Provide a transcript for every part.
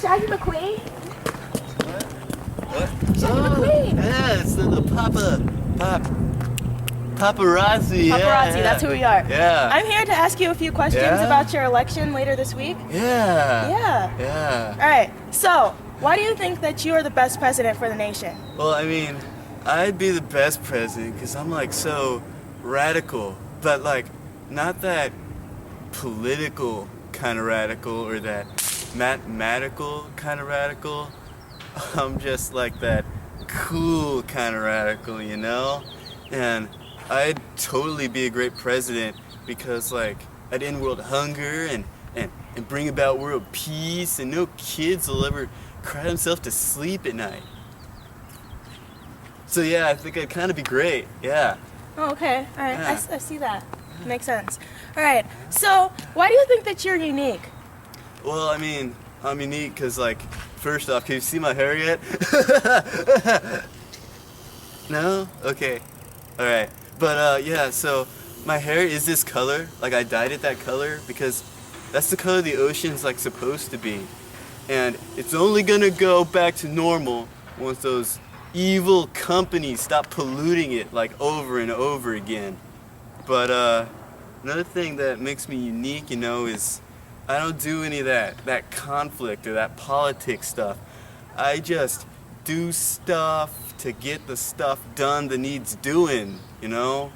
Shaggy McQueen? What? Shaggy McQueen! Yeah, it's the paparazzi. Yeah, Paparazzi, yeah. that's who we are. Yeah. I'm here to ask you a few questions Yeah? about your election later this week. Yeah. Yeah. Yeah. Alright, so, why do you think that you are the best president for the nation? Well, I mean, I'd be the best president because I'm like so radical, but like not that political kind of radical or that mathematical kind of radical. I'm just like that cool kind of radical, you know? And I'd totally be a great president because like I'd end world hunger and bring about world peace, and no kids will ever cry themselves to sleep at night. So yeah, I think I'd kind of be great. Yeah. Oh, okay. Alright, Yeah. I see that. Makes sense. Alright, so, why do you think that you're unique? Well, I mean, I'm unique because, like, first off, can you see my hair yet? No? Okay. Alright. But, yeah, so my hair is this color. Like, I dyed it that color because that's the color the ocean's, like, supposed to be. And it's only gonna go back to normal once those evil companies stop polluting it, like, over and over again. But, another thing that makes me unique, you know, is I don't do any of that conflict or that politics stuff. I just do stuff to get the stuff done that needs doing, you know?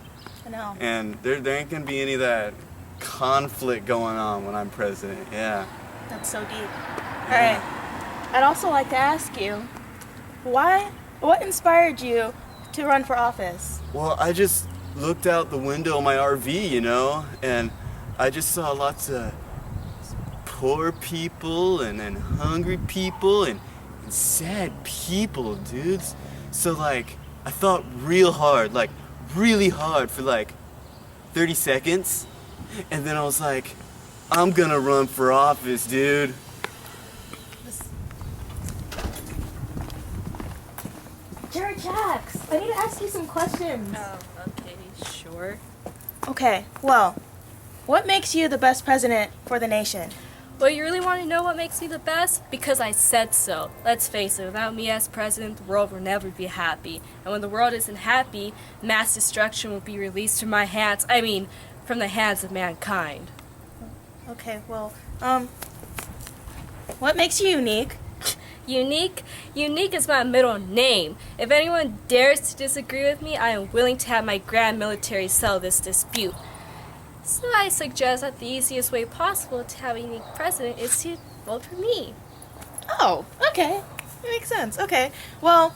I know. And there ain't gonna be any of that conflict going on when I'm president, yeah. That's so deep. Alright, I'd also like to ask you, what inspired you to run for office? Well, I just looked out the window of my RV, you know, and I just saw lots of poor people and hungry people and sad people, dudes. So like, I thought real hard, like really hard for like 30 seconds. And then I was like, I'm gonna run for office, dude. Jared Jax, I need to ask you some questions. Oh, okay, sure. Okay, well, what makes you the best president for the nation? Well, you really want to know what makes me the best? Because I said so. Let's face it, without me as president, the world will never be happy. And when the world isn't happy, mass destruction will be released from my hands. I mean, from the hands of mankind. Okay, well, what makes you unique? Unique? Unique is my middle name. If anyone dares to disagree with me, I am willing to have my grand military settle this dispute. So I suggest that the easiest way possible to have a unique president is to vote for me. Oh, okay. That makes sense. Okay, well,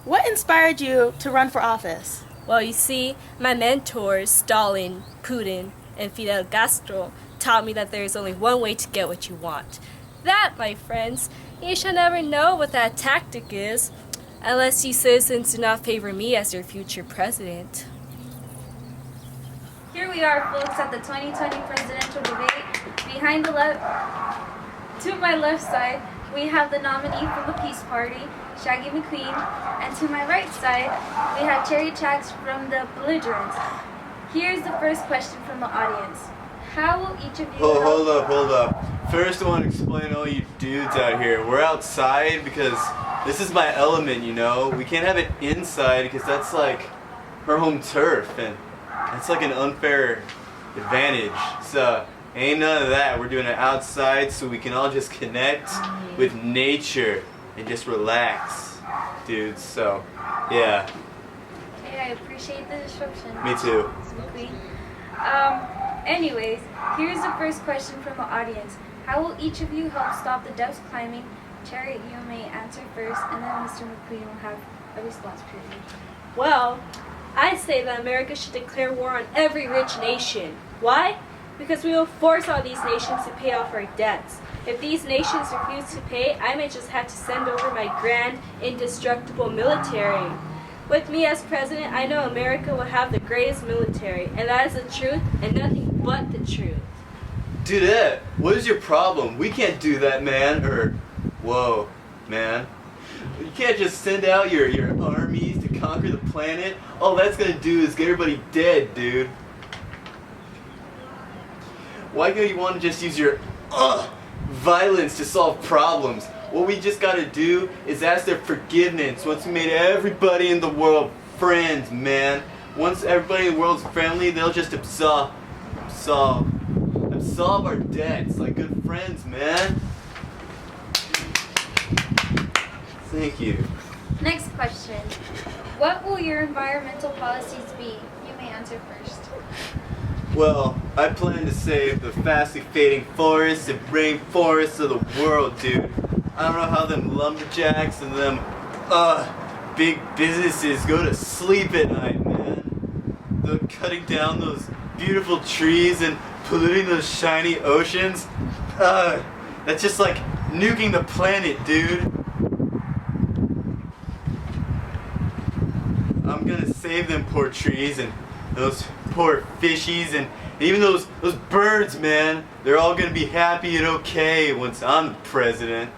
what inspired you to run for office? Well, you see, my mentors, Stalin, Putin, and Fidel Castro, taught me that there is only one way to get what you want. That, my friends, you shall never know what that tactic is, unless you citizens do not favor me as your future president. Here we are, folks, at the 2020 presidential debate. Behind the to my left side, we have the nominee from the Peace Party, Shaggy McQueen, and to my right side, we have Cherry Chax from the Belligerents. Here's the first question from the audience. How will each of you... Hold up. First I want to explain to all you dudes out here. We're outside because this is my element, you know? We can't have it inside because that's like her home turf, and it's like an unfair advantage. So ain't none of that. We're doing it outside so we can all just connect with nature and just relax, dudes. So, yeah. Okay, I appreciate the disruption. Me too. Ms. McQueen. Anyways, here's the first question from the audience. How will each of you help stop the depths climbing? Cherry, you may answer first, and then Mr. McQueen will have a response period. Well, I say that America should declare war on every rich nation. Why? Because we will force all these nations to pay off our debts. If these nations refuse to pay, I may just have to send over my grand, indestructible military. With me as president, I know America will have the greatest military, and that is the truth and nothing but the truth. Dudette, what is your problem? We can't do that, man. Or, whoa, man. You can't just send out your armies to conquer the planet. All that's gonna do is get everybody dead, dude. Why do you want to just use your violence to solve problems. What we just gotta do is ask their forgiveness once we made everybody in the world friends, man. Once everybody in the world's friendly, they'll just absolve our debts like good friends, man. Thank you. Next question. What will your environmental policies be? You may answer first. Well, I plan to save the fastly fading forests and rainforests of the world, dude. I don't know how them lumberjacks and them big businesses go to sleep at night, man. They're cutting down those beautiful trees and polluting those shiny oceans. That's just like nuking the planet, dude. I'm gonna save them poor trees and those poor fishies and even those birds, man. They're all gonna be happy and okay once I'm the president.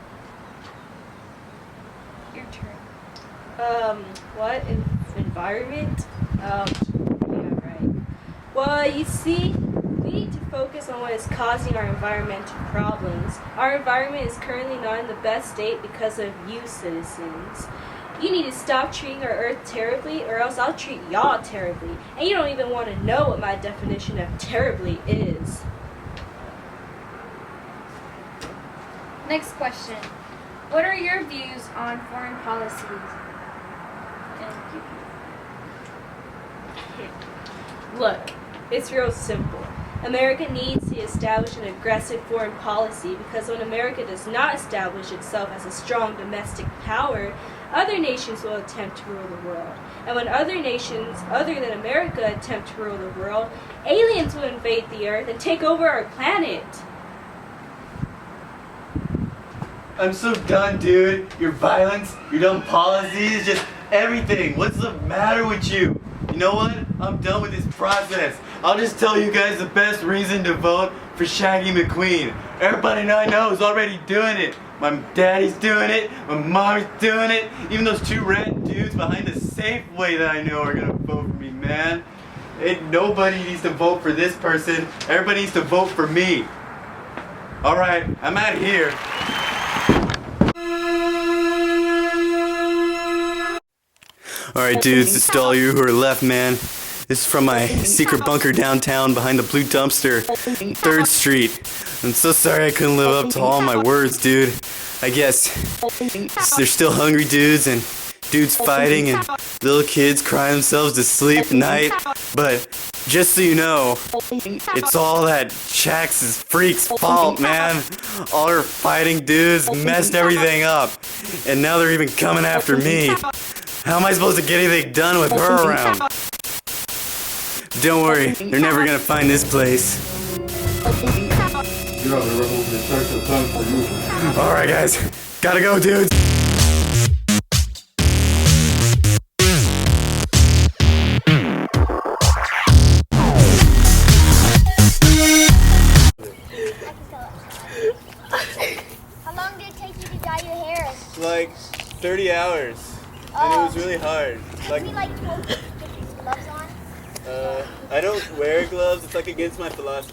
Your turn. What? Environment? Yeah, right. Well, you see, we need to focus on what is causing our environmental problems. Our environment is currently not in the best state because of you, citizens. You need to stop treating our earth terribly, or else I'll treat y'all terribly. And you don't even want to know what my definition of terribly is. Next question. What are your views on foreign policies? Look, it's real simple. America needs to establish an aggressive foreign policy because when America does not establish itself as a strong domestic power, other nations will attempt to rule the world. And when other nations other than America attempt to rule the world, aliens will invade the earth and take over our planet. I'm so done, dude. Your violence, your dumb policies, just everything. What's the matter with you? You know what? I'm done with this process. I'll just tell you guys the best reason to vote for Shaggy McQueen. Everybody I know is already doing it. My daddy's doing it, my mommy's doing it, even those two red dudes behind the Safeway that I know are gonna vote for me, man. Nobody needs to vote for this person. Everybody needs to vote for me. Alright, I'm out of here. Alright dudes, this is to all you who are left, man. This is from my secret bunker downtown behind the blue dumpster, 3rd Street. I'm so sorry I couldn't live up to all my words, dude. I guess they're still hungry dudes and dudes fighting and little kids crying themselves to sleep at night. But just so you know, it's all that Jax's freak's fault, man. All her fighting dudes messed everything up. And now they're even coming after me. How am I supposed to get anything done with her around? Don't worry, they're never gonna find this place. Alright guys, gotta go dudes. How long did it take you to dye your hair? Like 30 hours. And it was really hard. Can we like get these gloves on? I don't wear gloves, it's like against my philosophy.